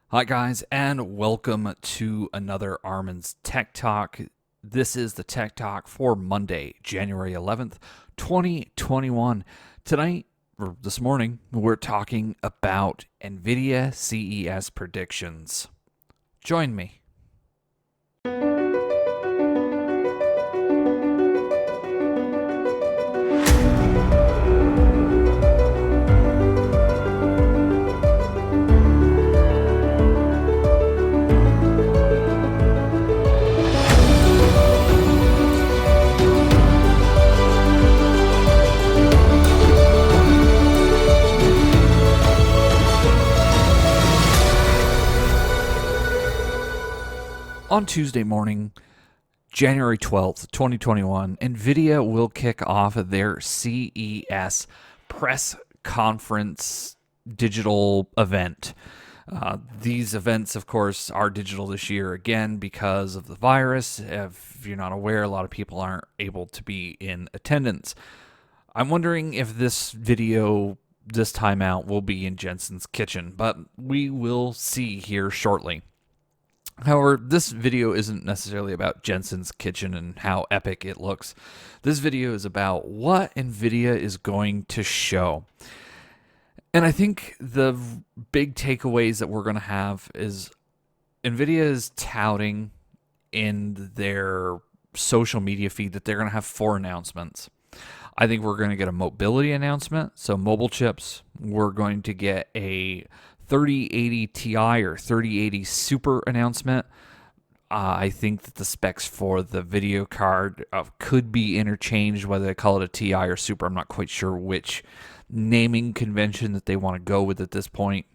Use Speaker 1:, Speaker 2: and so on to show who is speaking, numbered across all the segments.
Speaker 1: Hi, guys, and welcome to another Armin's Tech Talk. This is the Tech Talk for Monday, January 11th, 2021. Tonight, or this morning, we're talking about Nvidia CES predictions. Join me. On Tuesday morning, January 12th, 2021, Nvidia will kick off their CES press conference digital event. These events, of course, are digital this year again because of the virus. If you're not aware, a lot of people aren't able to be in attendance. I'm wondering if this video this time out will be in Jensen's kitchen, but we will see here shortly. However, this video isn't necessarily about Jensen's kitchen and how epic it looks. This video is about what Nvidia is going to show. And I think the big takeaways that we're going to have is Nvidia is touting in their social media feed that they're going to have 4 announcements. I think we're going to get a mobility announcement, so mobile chips. We're going to get a 3080 Ti or 3080 Super announcement. I think that the specs for the video card could be interchanged, whether they call it a Ti or Super. I'm not quite sure which naming convention that they want to go with at this point.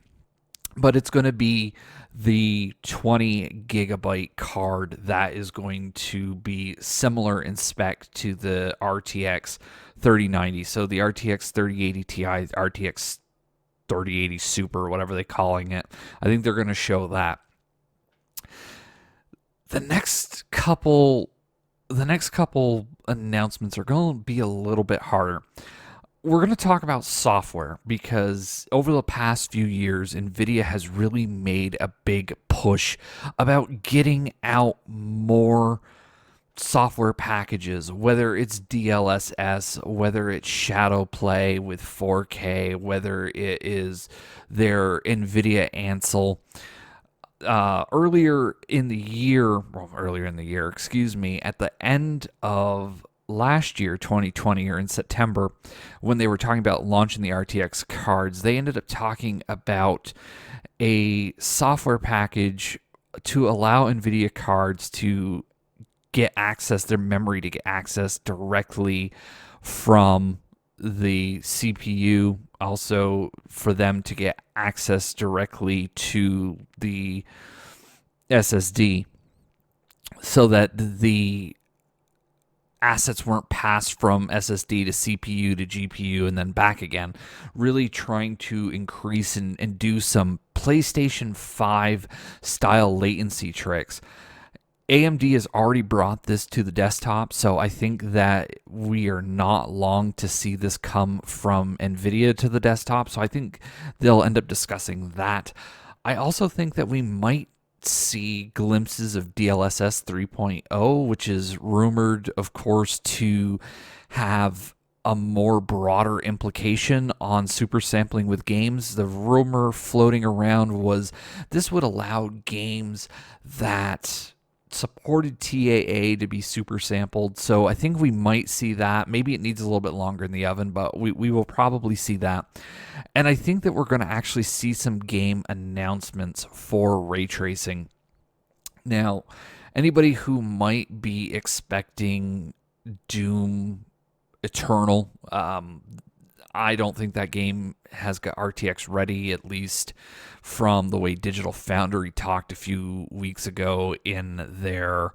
Speaker 1: But it's going to be the 20 gigabyte card that is going to be similar in spec to the RTX 3090. So the RTX 3080 Ti, RTX 3080 Super, whatever they're calling it. I think they're going to show that. The next couple announcements are going to be a little bit harder. We're going to talk about software because over the past few years, Nvidia has really made a big push about getting out more software packages, whether it's DLSS, whether it's Shadow Play with 4K, whether it is their Nvidia Ansel. Earlier in the year, at the end of last year, 2020, or in September, when they were talking about launching the RTX cards, they ended up talking about a software package to allow NVIDIA cards to get access, their memory to get access directly from the CPU, also for them to get access directly to the SSD so that the assets weren't passed from SSD to CPU to GPU and then back again, really trying to increase and do some PlayStation 5 style latency tricks. AMD has already brought this to the desktop, so I think that we are not long to see this come from NVIDIA to the desktop, so I think they'll end up discussing that. I also think that we might see glimpses of DLSS 3.0, which is rumored, of course, to have a more broader implication on super sampling with games. The rumor floating around was this would allow games that supported TAA to be super sampled. So I think we might see that. Maybe it needs a little bit longer in the oven, but we will probably see that. And I think that we're going to actually see some game announcements for ray tracing. Now, anybody who might be expecting Doom Eternal, I don't think that game has got RTX ready, at least from the way Digital Foundry talked a few weeks ago in their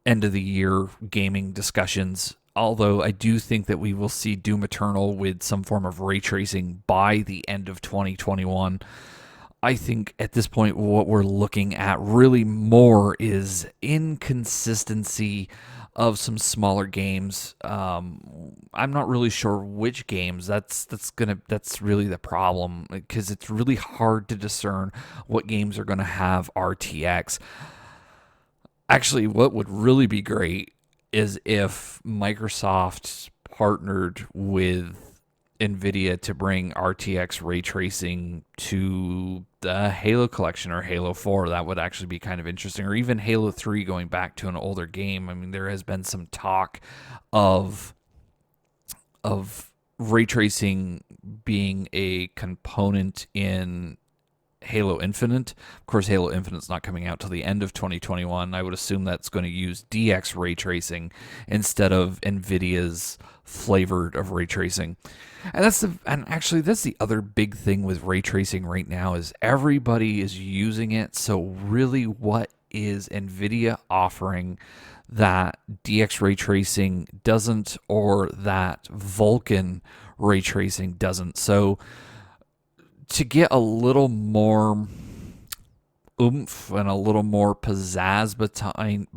Speaker 1: end of the year gaming discussions. Although I do think that we will see Doom Eternal with some form of ray tracing by the end of 2021. I think at this point what we're looking at really more is inconsistency of some smaller games. I'm not really sure which games. That's really the problem, because it's really hard to discern what games are gonna have RTX. Actually, what would really be great is if Microsoft partnered with Nvidia to bring RTX ray tracing to the Halo collection or Halo 4. That would actually be kind of interesting. Or even Halo 3, going back to an older game. I mean, there has been some talk of ray tracing being a component in Halo Infinite. Of course, Halo Infinite's not coming out till the end of 2021. I would assume that's going to use DX ray tracing instead of Nvidia's flavored of ray tracing. And actually that's the other big thing with ray tracing right now is everybody is using it. So really, what is Nvidia offering that DX ray tracing doesn't, or that Vulkan ray tracing doesn't? So to get a little more oomph and a little more pizzazz behind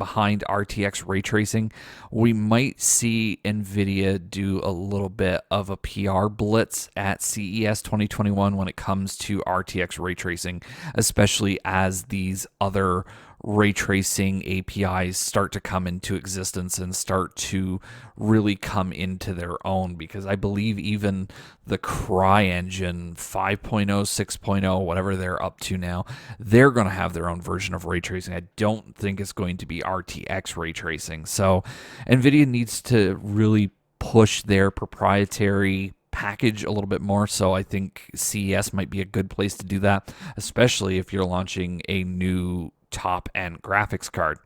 Speaker 1: RTX ray tracing, we might see Nvidia do a little bit of a PR blitz at CES 2021 when it comes to RTX ray tracing, especially as these other ray tracing APIs start to come into existence and start to really come into their own. Because I believe even the CryEngine 5.0, 6.0, whatever they're up to now, they're going to have their own version of ray tracing. I don't think it's going to be RTX ray tracing. So Nvidia needs to really push their proprietary package a little bit more. So I think CES might be a good place to do that, especially if you're launching a new top-end graphics card.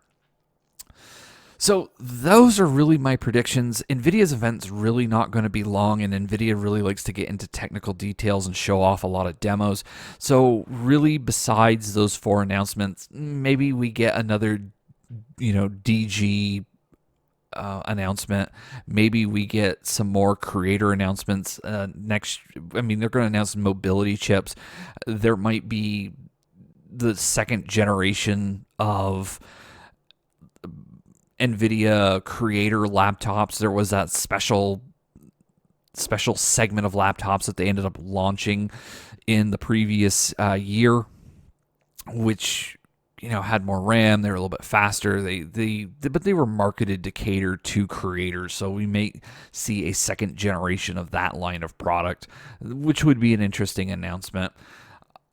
Speaker 1: So those are really my predictions. NVIDIA's event's really not going to be long, and NVIDIA really likes to get into technical details and show off a lot of demos. So really, besides those 4 announcements, maybe we get another, DG announcement. Maybe we get some more creator announcements next. I mean, they're going to announce mobility chips. There might be the second generation of Nvidia creator laptops. There was that special segment of laptops that they ended up launching in the previous year, which had more RAM. They were a little bit faster. But they were marketed to cater to creators. So we may see a second generation of that line of product, which would be an interesting announcement.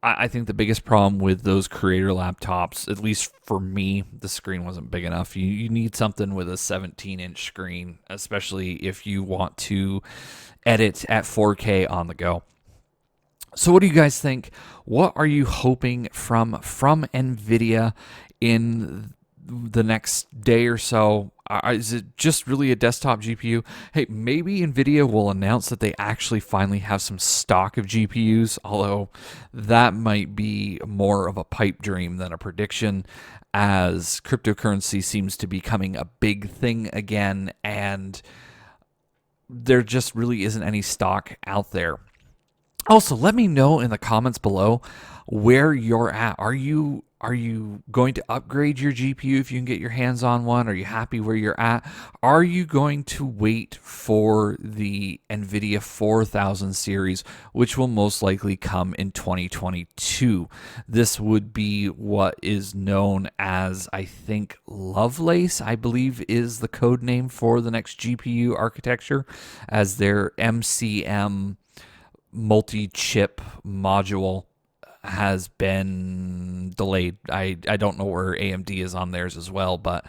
Speaker 1: I think the biggest problem with those creator laptops, at least for me, the screen wasn't big enough. You need something with a 17-inch screen, especially if you want to edit at 4K on the go. So what do you guys think? What are you hoping from NVIDIA in the next day or so? Is it just really a desktop GPU? Hey, maybe NVIDIA will announce that they actually finally have some stock of GPUs, although that might be more of a pipe dream than a prediction, as cryptocurrency seems to be becoming a big thing again, and there just really isn't any stock out there. Also, let me know in the comments below where you're at. Are you going to upgrade your GPU if you can get your hands on one? Are you happy where you're at? Are you going to wait for the NVIDIA 4000 series, which will most likely come in 2022? This would be what is known as, I think, Lovelace, I believe, is the code name for the next GPU architecture, as their MCM multi-chip module has been delayed. I don't know where AMD is on theirs as well, but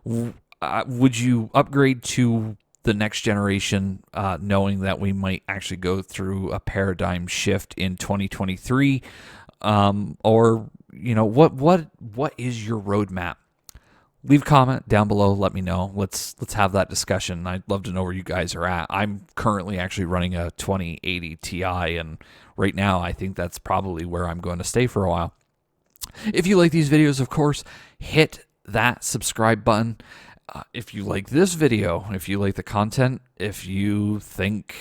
Speaker 1: would you upgrade to the next generation, knowing that we might actually go through a paradigm shift in 2023? Or what is your roadmap? Leave a comment down below. Let me know. Let's have that discussion. I'd love to know where you guys are at. I'm currently actually running a 2080 Ti, and right now I think that's probably where I'm going to stay for a while. If you like these videos, of course, hit that subscribe button. If you like this video, if you like the content, if you think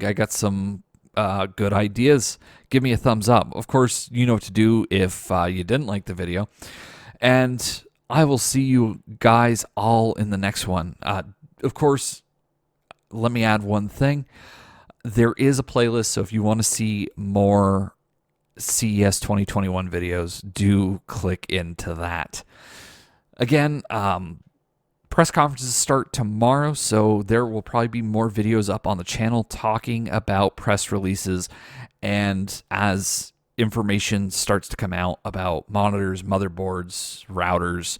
Speaker 1: I got some good ideas, give me a thumbs up. Of course, you know what to do if you didn't like the video. And I will see you guys all in the next one. Of course, let me add one thing. There is a playlist, so if you want to see more CES 2021 videos, do click into that. Again, press conferences start tomorrow, so there will probably be more videos up on the channel talking about press releases, and as information starts to come out about monitors, motherboards, routers,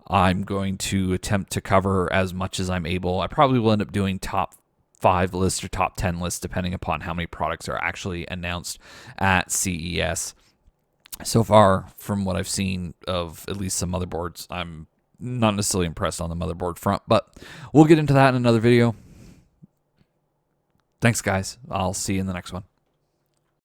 Speaker 1: I'm going to attempt to cover as much as I'm able. I probably will end up doing top 5 lists or top 10 lists depending upon how many products are actually announced at CES. So far, from what I've seen of at least some motherboards, I'm not necessarily impressed on the motherboard front, but we'll get into that in another video. Thanks, guys. I'll see you in the next one.